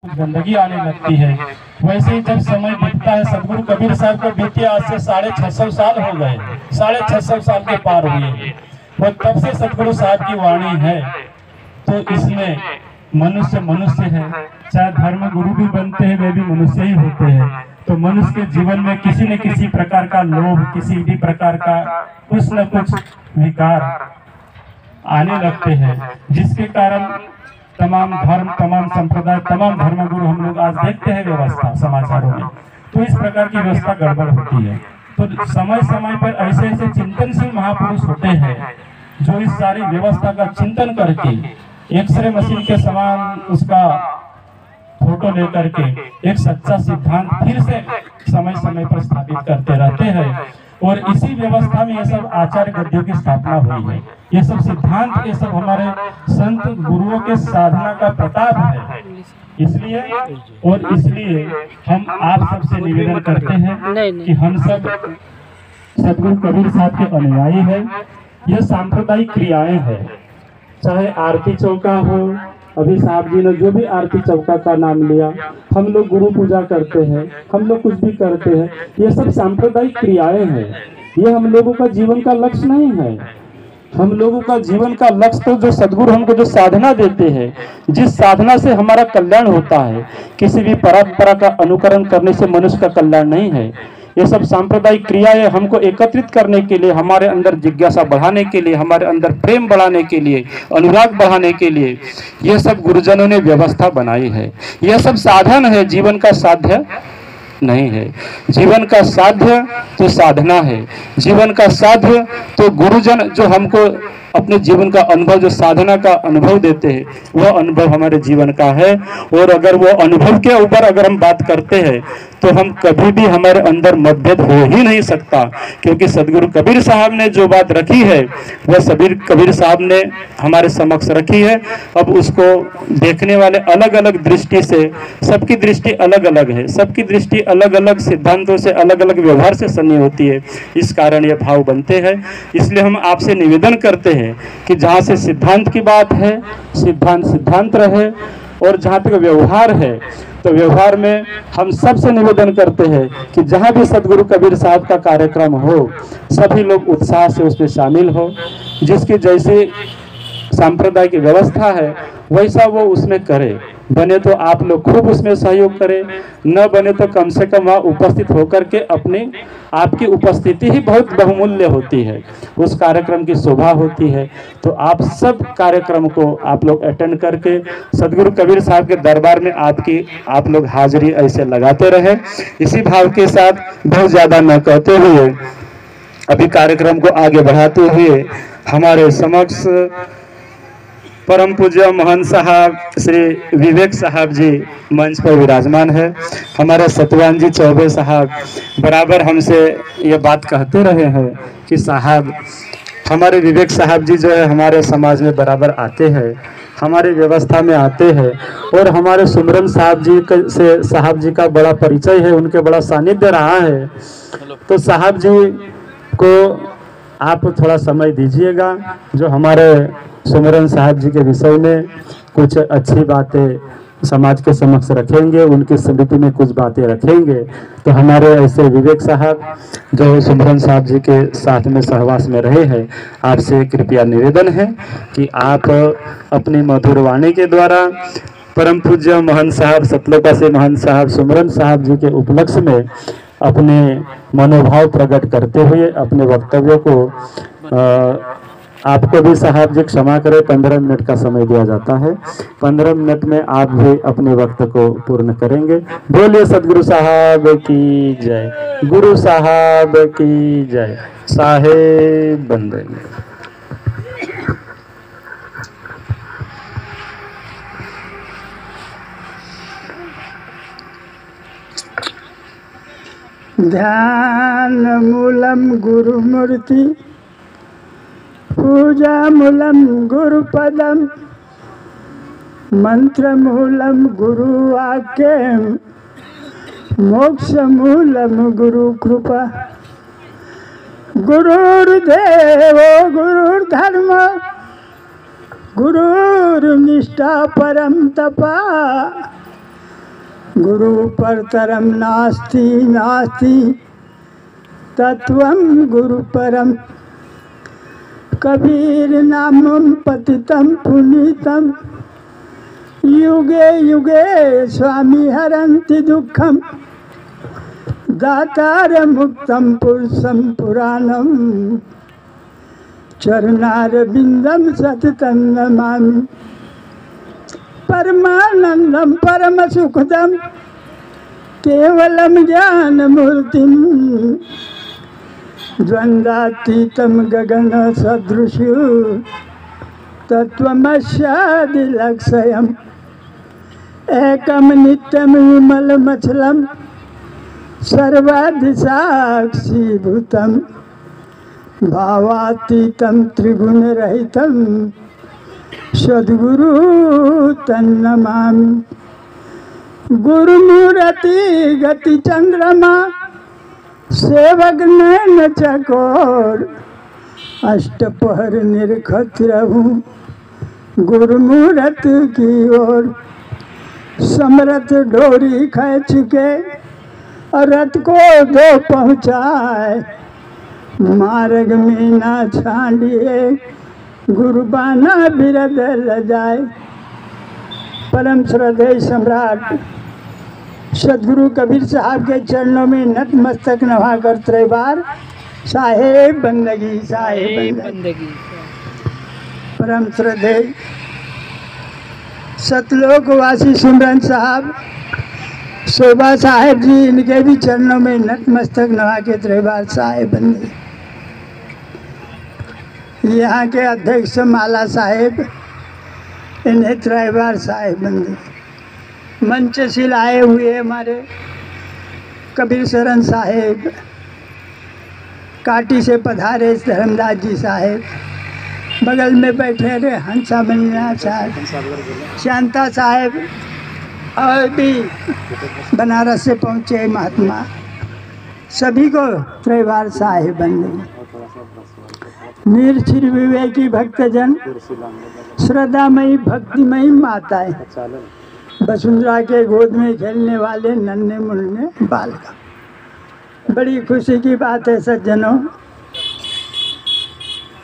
गंदगी आने लगती है। वैसे ही जब समय बीतता है, सदगुरु कबीर साहब को बीते आज से 650 साल हो गए, 650 साल के पार हुए और तब से सदगुरु साहब की वाणी है। तो इसमें मनुष्य मनुष्य है, चाहे धर्म गुरु भी बनते हैं वे भी मनुष्य ही होते हैं। तो मनुष्य के जीवन में किसी न किसी प्रकार का लोभ, किसी भी प्रकार का कुछ न कुछ विकार आने लगते हैं, जिसके कारण तमाम धर्म, तमाम संप्रदाय, तमाम धर्मगुरु हम लोग आज देखते हैं व्यवस्था समाचारों में, तो इस प्रकार की व्यवस्था गड़बड़ होती है। तो समय समय पर ऐसे ऐसे चिंतनशील महापुरुष होते हैं जो इस सारी व्यवस्था का चिंतन करके एक्सरे मशीन के समान उसका फोटो लेकर के एक सच्चा सिद्धांत फिर से समय समय पर स्थापित करते रहते हैं। और इसी व्यवस्था में ये सब आचार्य गद्यों की स्थापना हुई है। ये सब सिद्धांत, ये सब हमारे संत गुरुओं के साधना का प्रताप है। इसलिए हम आप सबसे निवेदन करते हैं कि हम सब सदगुरु कबीर साहब के अनुयायी हैं। यह सांप्रदायिक क्रियाएं हैं, चाहे आरती चौका हो, अभी साहब जी ने जो भी आरती चौका का नाम लिया, हम लोग गुरु पूजा करते हैं, हम लोग कुछ भी करते हैं, ये सब सांप्रदायिक क्रियाएं हैं। ये हम लोगों का जीवन का लक्ष्य नहीं है। हम लोगों का जीवन का लक्ष्य तो जो सदगुरु हमको जो साधना देते हैं, जिस साधना से हमारा कल्याण होता है, किसी भी परंपरा का अनुकरण करने से मनुष्य का कल्याण नहीं है। ये सब सांप्रदायिक क्रियाएं हमको एकत्रित करने के लिए, हमारे अंदर जिज्ञासा बढ़ाने के लिए, हमारे अंदर प्रेम बढ़ाने के लिए, अनुराग बढ़ाने के लिए ये सब गुरुजनों ने व्यवस्था बनाई है। यह सब साधन है, जीवन का साध्य नहीं है। जीवन का साध्य तो साधना है, जीवन का साध्य तो गुरुजन जो हमको अपने जीवन का अनुभव, जो साधना का अनुभव देते हैं, वह अनुभव हमारे जीवन का है। और अगर वो अनुभव के ऊपर अगर हम बात करते हैं तो हम कभी भी, हमारे अंदर मतभेद हो ही नहीं सकता, क्योंकि सदगुरु कबीर साहब ने जो बात रखी है वह कबीर साहब ने हमारे समक्ष रखी है। अब उसको देखने वाले अलग अलग दृष्टि से, सबकी दृष्टि अलग अलग है, सबकी दृष्टि अलग अलग सिद्धांतों से, अलग अलग व्यवहार से सनी होती है। इस कारण ये भाव बनते हैं। इसलिए हम आपसे निवेदन करते हैं कि जहाँ से सिद्धांत की बात है, सिद्धांत रहे, और जहाँ तक व्यवहार है तो व्यवहार में हम सबसे निवेदन करते हैं कि जहाँ भी सदगुरु कबीर साहब का कार्यक्रम हो, सभी लोग उत्साह से उसमें शामिल हो। जिसकी जैसी सांप्रदायिक की व्यवस्था है वैसा वो उसमें करे। बने तो आप लोग खूब उसमें सहयोग करें, न बने तो कम से कम वहाँ उपस्थित होकर के अपनी, आपकी उपस्थिति ही बहुत बहुमूल्य होती है, उस कार्यक्रम की शोभा होती है। तो आप सब कार्यक्रम को आप लोग अटेंड करके सदगुरु कबीर साहब के दरबार में आप लोग हाजिरी ऐसे लगाते रहे। इसी भाव के साथ बहुत ज़्यादा न कहते हुए अभी कार्यक्रम को आगे बढ़ाते हुए हमारे समक्ष परम पूज्य महंत साहब श्री विवेक साहब जी मंच पर विराजमान है। हमारे सतवान जी चौबे साहब बराबर हमसे ये बात कहते रहे हैं कि साहब, हमारे विवेक साहब जी जो है हमारे समाज में बराबर आते हैं, हमारी व्यवस्था में आते हैं, और हमारे सुमरन साहब जी का बड़ा परिचय है, उनके बड़ा सानिध्य रहा है। तो साहब जी को आप थोड़ा समय दीजिएगा, जो हमारे सुमरन साहब जी के विषय में कुछ अच्छी बातें समाज के समक्ष रखेंगे, उनकी स्मृति में कुछ बातें रखेंगे। तो हमारे ऐसे विवेक साहब जो सुमरन साहब जी के साथ में सहवास में रहे हैं, आपसे कृपया निवेदन है कि आप अपनी मधुर वाणी के द्वारा परम पूज्य महंत साहब, सतलोका से महंत साहब सुमरन साहब जी के उपलक्ष्य में अपने मनोभाव प्रकट करते हुए अपने वक्तव्य को आपको भी साहब जी क्षमा करें, 15 मिनट का समय दिया जाता है। 15 मिनट में आप भी अपने वक्त को पूर्ण करेंगे। बोलिए सदगुरु साहब की जय, गुरु साहब की जय, साहेब बंदे। ध्यान मूलम गुरुमूर्ति, पूजा मूलम गुरुपदम, मंत्र मूलम गुरुवाक्यम, मोक्ष मूलम गुरु कृपा। गुरुर्देवो गुरुर्धर्म, गुरुर्निष्ठा परम तपा, गुरु परतरम नास्ति नास्ति तत्वं गुरु परम। कबीर नामं पतितं पुनीतं युगे युगे स्वामी हरन्ति दुःखम। दातार मुक्तं पुरुषं पुराणं चरणारविंदं सततं नमामि। परमानंदं परम सुखदं केवलं ज्ञानमूर्तिं द्वंद्वातीतं गगन सदृशं तत्त्वमस्यादिलक्ष्यम्। एकं नित्यं विमलमचलं सर्वाधिसाक्षीभूतं भावातीतं त्रिगुणरहितं सद्गुरु तन्नमामि। गुरुमूर्ति गति चंद्रमा सेवक नैन चकोर अष्टपहर निरखत रहूं गुरुमूर्त की ओर। समरथ डोरी खींच के और रथ को दो पहुँचाए मार्ग में ना छांडिए गुरुबाना बिरद लजाए। परम श्रद्धेय सम्राट सदगुरु कबीर साहब के चरणों में नतमस्तक नवा कर त्रैबार साहेब बंदगी साहेब बंदगी। परम श्रद्धेय सतलोकवासी सिमरन साहब शोभा साहेब जी, इनके भी चरणों में नतमस्तक नवा के त्रैबार साहेब बंदगी। यहाँ के अध्यक्ष माला साहेब, इन्हें त्रैबार साहेब बंदगी। मंच से आए हुए हमारे कबीर शरण साहेब, काटी से पधारे धर्मदास जी साहेब, बगल में बैठे रहे हंसा मनीना साहब, शांता साहेब, और भी बनारस से पहुँचे महात्मा, सभी को त्रैबार साहेब बंदगी। निरक्षर विवेकी भक्तजन, श्रद्धामयी भक्तिमयी माताएं, वसुंधरा के गोद में खेलने वाले नन्हे मुन्ने बालका। बड़ी खुशी की बात है सज्जनों,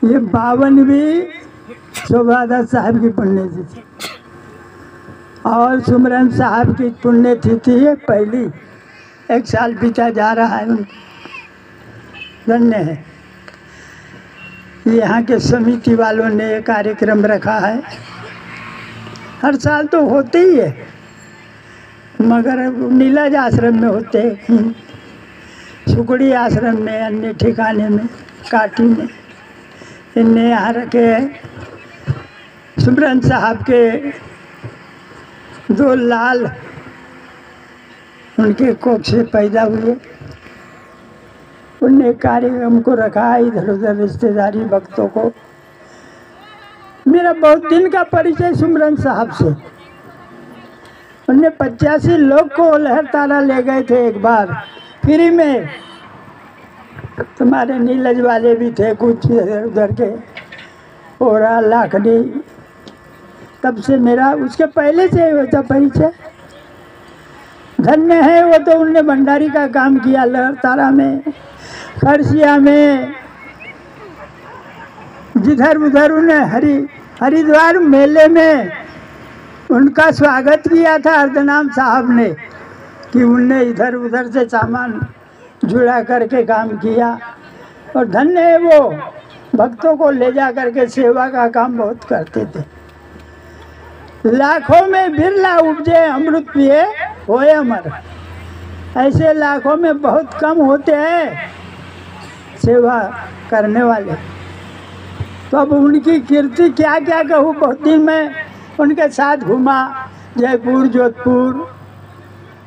ये 52वीं शोभादास साहब की पुण्यतिथि और सुमरन साहब की पुण्यतिथि है पहली। 1 साल बीता जा रहा है, धन्य है। यहाँ के समिति वालों ने ये कार्यक्रम रखा है। हर साल तो होते ही है, मगर नीलज आश्रम में होते हैं, सुकड़ी आश्रम में, अन्य ठिकाने में, काटी में, इनने यहाँ रखे हैं। सुमरन साहब के 2 लाल उनके कोख से पैदा हुए, उनने कार्यक्रम को रखा है। इधर उधर रिश्तेदारी भक्तों को। मेरा बहुत दिन का परिचय सुमरन साहब से। उनने 85 लोग को लहरतारा ले गए थे एक बार फ्री में। तुम्हारे नीलज वाले भी थे कुछ इधर उधर के, ओरा लाखनी, तब से मेरा उसके पहले से होता परिचय। धन्य है वो, तो उनने भंडारी का काम किया लहरतारा में, खरसिया में, जिधर उधर उन्हें हरिद्वार मेले में उनका स्वागत किया था अर्धनाम साहब ने, कि उनने इधर उधर से सामान जुड़ा करके काम किया। और धन्य है वो, भक्तों को ले जा करके सेवा का काम बहुत करते थे। लाखों में बिरला उपजे अमृत पिए होए अमर, ऐसे लाखों में बहुत कम होते हैं सेवा करने वाले। तो अब उनकी कीर्ति क्या क्या कहूँ। बहुत दिन मैं उनके साथ घूमा, जयपुर, जोधपुर,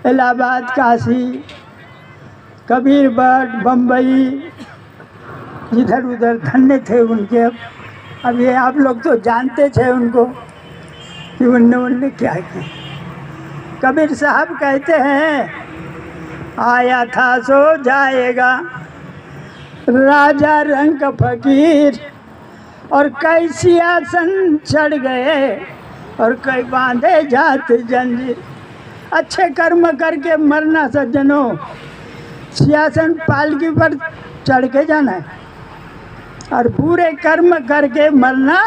इलाहाबाद, काशी, कबीर बट, बम्बई, इधर उधर धन्य थे उनके। अब ये आप लोग तो जानते थे उनको कि उनने क्या किया। कबीर साहब कहते हैं, आया था सो जाएगा राजा रंग फकीर, और कई सिंहासन चढ़ गए और कई बांधे जात जंजीर। अच्छे कर्म करके मरना सज्जनों, सिंहासन पालकी पर चढ़ के जाना है, और बुरे कर्म करके मरना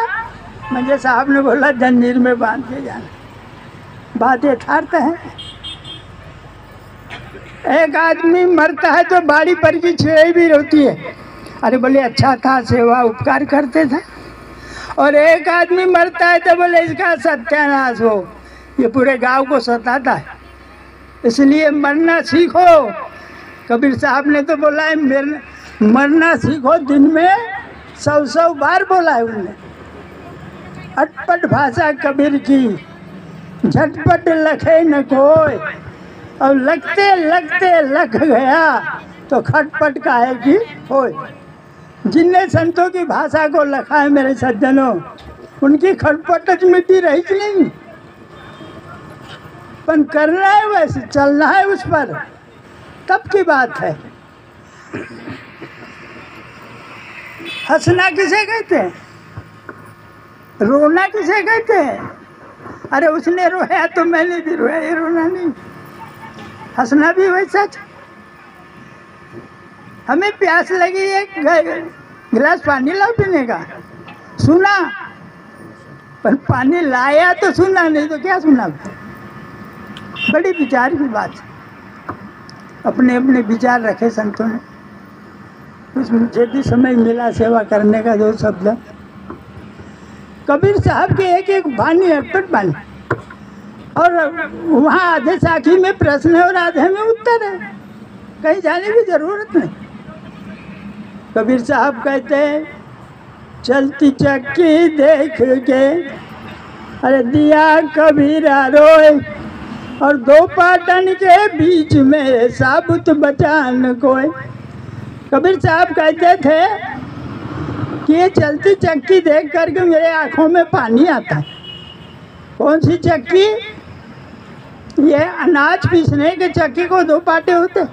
मुझे साहब ने बोला जंजीर में बांध के जाना। बात यथार्थ है। एक आदमी मरता है तो बाड़ी पर की छेड़ी भी रोती है, अरे बोले अच्छा था, सेवा उपकार करते थे। और एक आदमी मरता है तो बोले इसका सत्यानाश हो, ये पूरे गांव को सताता है। इसलिए मरना सीखो। कबीर साहब ने तो बोला है मरना सीखो, दिन में 100 बार बोला है उन्होंने। अटपट भाषा कबीर की, झटपट लखे न कोई, और लगते लगते लग गया तो खटपट काहे की होय। जिनने संतों की भाषा को लखा है मेरे सज्जनों, उनकी खटपट मिट्टी रही कि नहीं, पर करना है वैसे, चलना है उस पर, तब की बात है। हंसना किसे कहते हैं, रोना किसे कहते हैं? अरे उसने रोया तो मैंने भी रोया, ये रोना नहीं। हंसना भी वैसा था। हमें प्यास लगी, एक गिलास पानी लाओ पीने का, सुना, पर पानी लाया तो सुना, नहीं तो क्या सुना। बड़ी विचार की बात है। अपने अपने विचार रखे संतों ने। कुछ मुझे भी समय मिला सेवा करने का, 2 शब्द। कबीर साहब के एक एक बानी अटपट बानी, और वहाँ आधे साखी में प्रश्न है और आधे में उत्तर है, कहीं जाने की जरूरत नहीं। कबीर साहब कहते हैं चलती चक्की देख के अरे दिया कबीरा रोए, और 2 पाटन के बीच में साबुत बचान कोई। कबीर साहब कहते थे कि ये चलती चक्की देख करके मेरे आँखों में पानी आता है। कौन सी चक्की? ये अनाज पीसने के चक्की को 2 पाटे होते,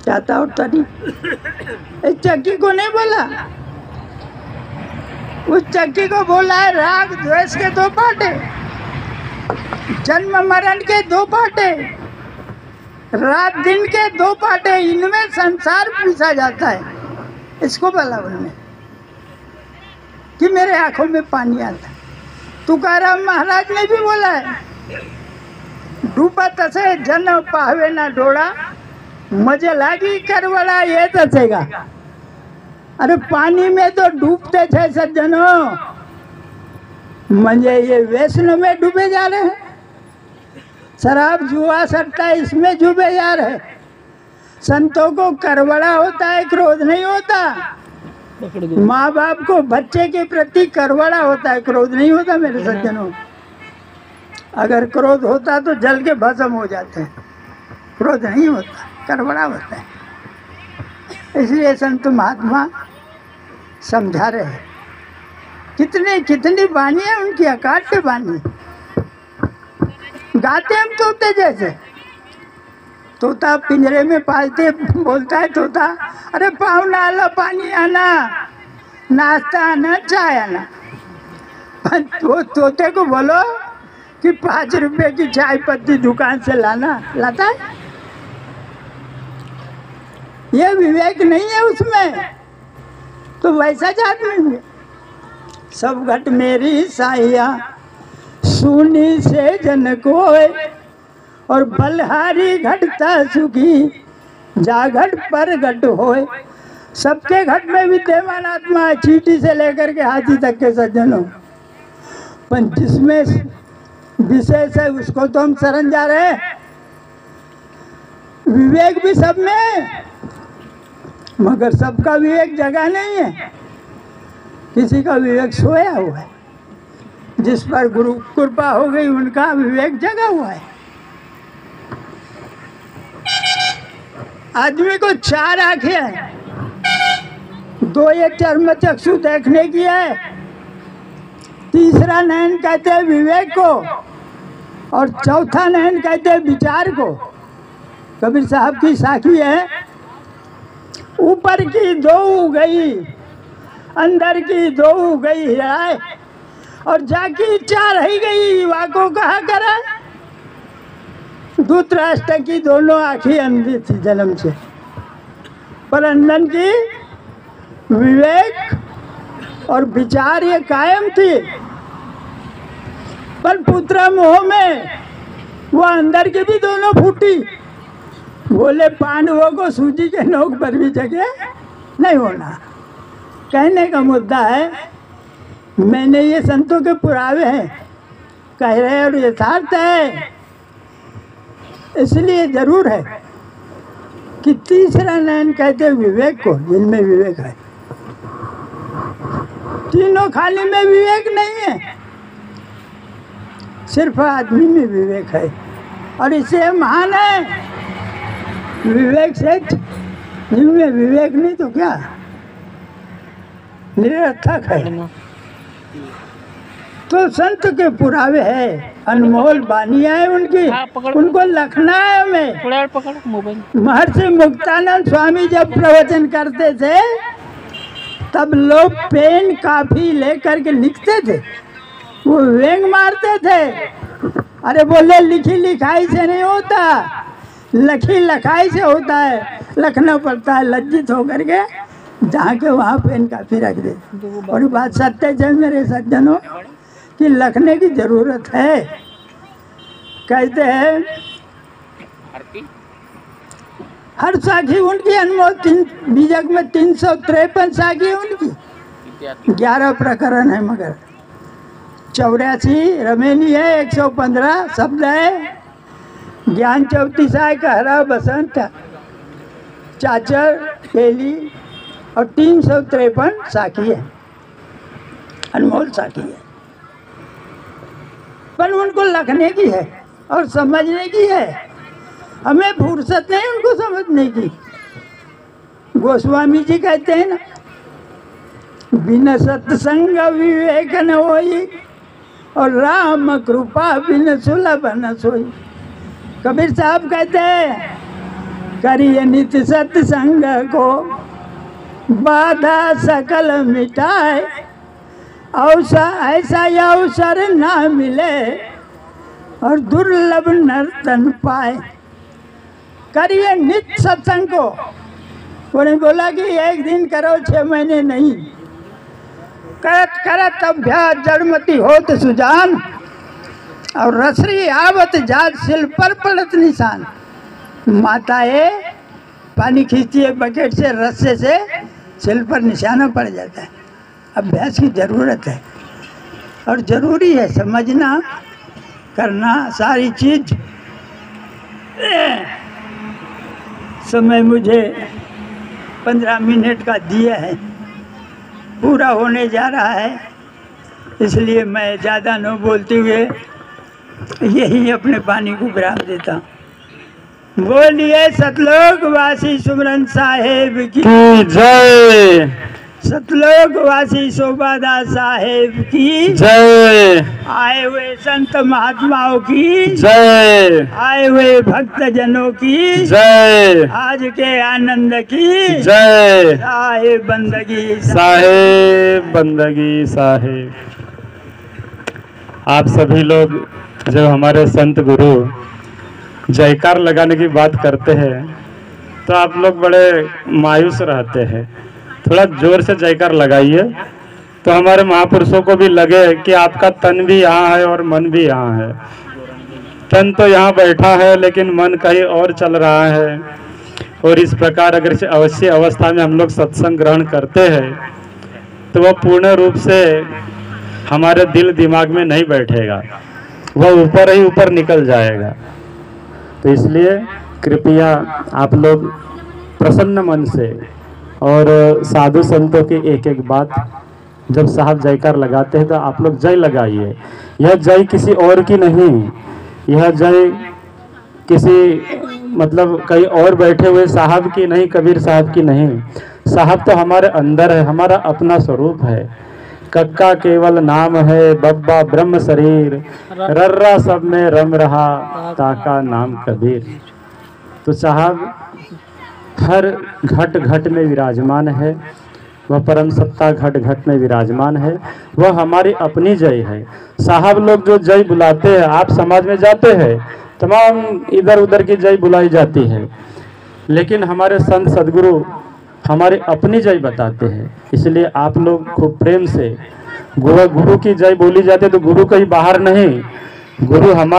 जाता और तरी। इस चक्की को नहीं बोला, उस चक्की को बोला है राग द्वेष के 2 पाटे, जन्म मरण के 2 पाटे, रात दिन के 2 पाटे, इनमें संसार पीसा जाता है। इसको बोला उन्होंने कि मेरे आंखों में पानी आता है। तुकाराम महाराज ने भी बोला है डूबा तसे जन पावे ना डोड़ा, मजे लागी करवड़ा ये तसेगा। अरे पानी में तो डूबते थे सज्जनों, मजे ये वैष्णव में डूबे जा रहे हैं, शराब जुआ सट्टा इसमें डूबे जा रहे हैं। संतों को करवड़ा होता है, क्रोध नहीं होता। माँ बाप को बच्चे के प्रति करवड़ा होता है, क्रोध नहीं होता मेरे सज्जनों। अगर क्रोध होता तो जल के भस्म हो जाते हैं, क्रोध नहीं होता, करवड़ा होता है। इसलिए संत महात्मा समझा रहे हैं। कितनी बानी है उनकी, अकाट्य बानी। गाते हम तोते जैसे, तोता पिंजरे में पालते, बोलता है तोता अरे पाहुना आला पानी आना, नाश्ता आना, चाय आना। तो तोते को बोलो कि 5 रुपए की चाय पत्ती दुकान से लाना, लाता है? ये विवेक नहीं है उसमें, तो वैसा जात नहीं है। सब घट मेरी साहिया सुनी से जन कोय, और बलहारी घटता सुखी जा घट पर घट होए। सबके घट में विद्यमान आत्मा है, चींटी से लेकर के हाथी तक के सज्जनों। पर जिसमें विशेष है उसको तो हम शरण जा रहे हैं। विवेक भी सब में है, मगर सबका विवेक जगह नहीं है। किसी का विवेक सोया हुआ है, जिस पर गुरु कृपा हो गई उनका विवेक जगा हुआ है। आदमी को 4 आंखें हैं, 2 ये चर्म चक्षु देखने की है, तीसरा नयन कहते हैं विवेक को, और चौथा नयन कहते हैं विचार को। कबीर साहब की साखी है ऊपर की 2 गई, अंदर की 2 गई है, और जाकी 4 ही गई, वाको कहा करे। धृतराष्ट्र की दोनों आंखें अंधी थी जन्म से, पर अंधन की विवेक और विचार ये कायम थी। पर पुत्र मोह में वो अंदर की भी दोनों फूटी। बोले पांडवों को सूजी के नोक पर भी जगह नहीं होना। कहने का मुद्दा है, मैंने ये संतों के पुरावे हैं कह रहे और यथार्थ है, इसलिए जरूर है कि तीसरा नयन कहते विवेक को, जिनमें विवेक है। तीनों खाली में विवेक नहीं है, सिर्फ आदमी में विवेक है और इससे महान है। विवेक से जिनमें विवेक नहीं तो क्या निरर्थक है। तो संत के पुरावे है, अनमोल बानियां है उनकी, उनको लखना है हमें। महर्षि मुक्तानंद स्वामी जब प्रवचन करते थे तब लोग पेन काफी लेकर के लिखते थे, वो व्यंग मारते थे। अरे बोले लिखी लिखाई से नहीं होता, लखी लखाई से होता है। लखना पड़ता है लज्जित होकर के, जहाँ के वहाँ पेन काफी रख दे। और बात सत्य है मेरे सज्जनों कि लखने की जरूरत है। कहते हैं हर साखी उनकी अनमोल, बीजक में 353 साखी उनकी, 11 प्रकरण है, मगर 84 रमेनी है, 115 शब्द है। ज्ञान चौतीसाय का हरा बसंत, चाचर पेली और 353 साखी है, अनमोल साखी है। पर उनको लखने की है और समझने की है, हमें फुर्सत नहीं उनको समझने की। गोस्वामी जी कहते हैं ना, बिन सत्संग विवेक न होई और राम कृपा बिन सुलभ न सोई। कबीर साहब कहते हैं करिए नित्य सत्संग को बाधा सकल मिटाए, ऐसा अवसर ना मिले और दुर्लभ नर्तन पाए। करिए नित्य सत्संग को। उन्होंने बोला कि एक दिन करो 6 महीने नहीं, करत करत अभ्यास जड़मती होत सुजान और रसरी आवत जात सिल पर पड़त निशान। माताएं पानी खींचती है बकेट से, रस्से से सिल पर निशाना पड़ जाता है। अभ्यास की ज़रूरत है और ज़रूरी है समझना करना सारी चीज़। समय मुझे 15 मिनट का दिया है, पूरा होने जा रहा है, इसलिए मैं ज़्यादा न बोलते हुए यही अपने पानी को विराम देता हूँ। बोलिए सतलोक वासी सुमरन साहेब की जय, सतलोक वासी शोभादास साहेब की जय, आए हुए संत महात्माओं की जय, आए हुए भक्त जनों की जय, आज के आनंद की जय, साहेब बंदगी साहेब बंदगी साहेब। आप सभी लोग जब हमारे संत गुरु जयकार लगाने की बात करते हैं तो आप लोग बड़े मायूस रहते हैं। थोड़ा जोर से जयकार लगाइए तो हमारे महापुरुषों को भी लगे कि आपका तन भी यहाँ है और मन भी यहाँ है। तन तो यहाँ बैठा है लेकिन मन कहीं और चल रहा है। और इस प्रकार अगर अवश्य अवस्था में हम लोग सत्संग ग्रहण करते हैं तो वह पूर्ण रूप से हमारे दिल दिमाग में नहीं बैठेगा, वह ऊपर ही ऊपर निकल जाएगा। तो इसलिए कृपया आप लोग प्रसन्न मन से और साधु संतों की एक एक बात जब साहब जयकार लगाते हैं तो आप लोग जय लगाइए। यह जय किसी और की नहीं, यह जय किसी मतलब कहीं और बैठे हुए साहब की नहीं, कबीर साहब की नहीं। साहब तो हमारे अंदर है, हमारा अपना स्वरूप है। कक्का केवल नाम है, बब्बा ब्रह्म शरीर, रर्रा सब में रम रहा, ताका नाम कबीर। तो साहब हर घट घट में विराजमान है, वह परम सत्ता घट घट में विराजमान है, वह हमारी अपनी जय है। साहब लोग जो जय बुलाते हैं, आप समाज में जाते हैं तमाम इधर उधर की जय बुलाई जाती है, लेकिन हमारे संत सदगुरु हमारे अपनी जय बताते हैं। इसलिए आप लोग खूब प्रेम से गुरु की जय बोली जाती है, तो गुरु कहीं बाहर नहीं, गुरु हमारे